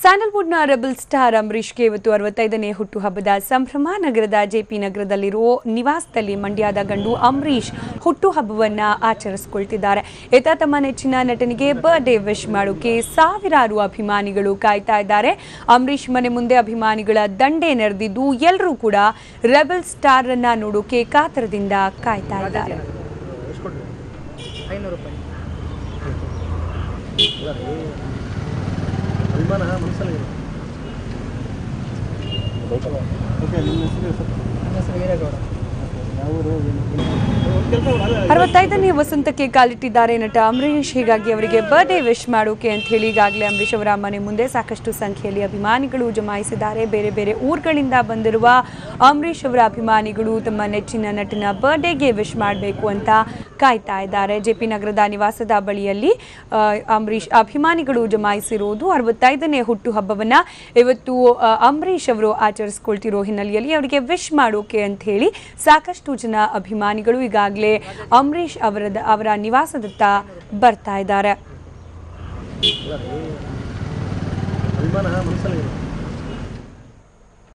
ಸ್ಯಾಂಡಲ್ವುಡ್ನ rebel star ಅಂಬರೀಷ್ಗೆ ಇವತ್ತು 65ನೇ ಹುಟ್ಟುಹಬ್ಬದ ಸಂಭ್ರಮ. ನಗರದ ಜೆಪಿ ನಗರದಲ್ಲಿರುವ ನಿವಾಸದಲ್ಲಿ ಮಂಡ್ಯದ ಗಂಡು ಅಂಬರೀಷ್ ಹುಟ್ಟುಹಬ್ಬವನ್ನು ಆಚರಿಸಿಕೊಳ್ತಿದ್ದಾರೆ. ಈತ ತಮ್ಮ ನೆಚ್ಚಿನ ನಟನಿಗೆ ಬರ್ತ್ಡೇ ವಿಶ್ ಮಾಡೋಕೆ ಸಾವಿರಾರು ಅಭಿಮಾನಿಗಳು ಕಾಯ್ತಾ ಇದ್ದಾರೆ. ಅಂಬರೀಷ್ ಮನೆ ಮುಂದೆ ಅಭಿಮಾನಿಗಳ ದಂಡೆ ನೆರೆದಿದ್ದು ಎಲ್ಲರೂ ಕೂಡ ರೆಬಲ್ ಸ್ಟಾರ್ ಅನ್ನ ನೋಡೋಕೆ ಕಾತರದಿಂದ ಕಾಯ್ತಾ ಇದ್ದಾರೆ. ಅಭಿಮಾನ ಮನಸ್ಸಲ್ಲಿ ಇದೆ. ಓಕೆ, ನಿಮ್ಮ ಹೆಸರು ವೀರೇಗೌಡ. 65ನೇ ವಸಂತಕ್ಕೆ ಕಾಲಿಟ್ಟಿದ್ದಾರೆ ನಟ ಅಂಬರೀಷ್. ಹೀಗಾಗಿ ಅವರಿಗೆ ಬರ್ತ್ಡೇ ವಿಶ್ ಮಾಡೋಕೆ ಅಂತ ಹೇಳಿ ಈಗಾಗಲೇ ಅಂಬರೀಷ್ ಅವರ ಮನೆ ಮುಂದೆ ಸಾಕಷ್ಟು ಸಂಖ್ಯೆಯಲ್ಲಿ ಅಭಿಮಾನಿಗಳು ಜಮಾಯಿಸಿದ್ದಾರೆ. ಬೇರೆ ಬೇರೆ ಊರುಗಳಿಂದ ಬಂದಿರುವ ಅಂಬರೀಷ್ ಅವರ ಅಭಿಮಾನಿಗಳು ತಮ್ಮ ನೆಚ್ಚಿನ ನಟನ ಬರ್ತ್ಡೇಗೆ ವಿಶ್ ಮಾಡಬೇಕು ಅಂತ ಕಾಯ್ತಾ ಇದ್ದಾರೆ. ಜೆಪಿ ನಗರದ ನಿವಾಸದ ಬಳಿಯಲ್ಲಿ ಅಂಬರೀಷ್ ಅಭಿಮಾನಿಗಳು ಜಮಾಯಿಸಿರುವುದು 65ನೇ ಹುಟ್ಟುಹಬ್ಬವನ್ನು ಇವತ್ತು ಅಂಬರೀಷ್ ಅವರು ಆಚರಿಸಿಕೊಳ್ತಿರೋ ಹಿನ್ನೆಲೆಯಲ್ಲಿ ಅವರಿಗೆ ವಿಶ್ ಮಾಡೋಕೆ ಅಂತ ಹೇಳಿ ಸಾಕಷ್ಟು ಜನ ಅಭಿಮಾನಿಗಳು ಈಗಾಗಲೇ ಅಂಬರೀಷ್ ಅವರ ನಿವಾಸದತ್ತ ಬರ್ತಾ ಇದ್ದಾರೆ. ಅಭಿಮಾನ ಮನಸ್ಸಲ್ಲಿ ಇದೆ.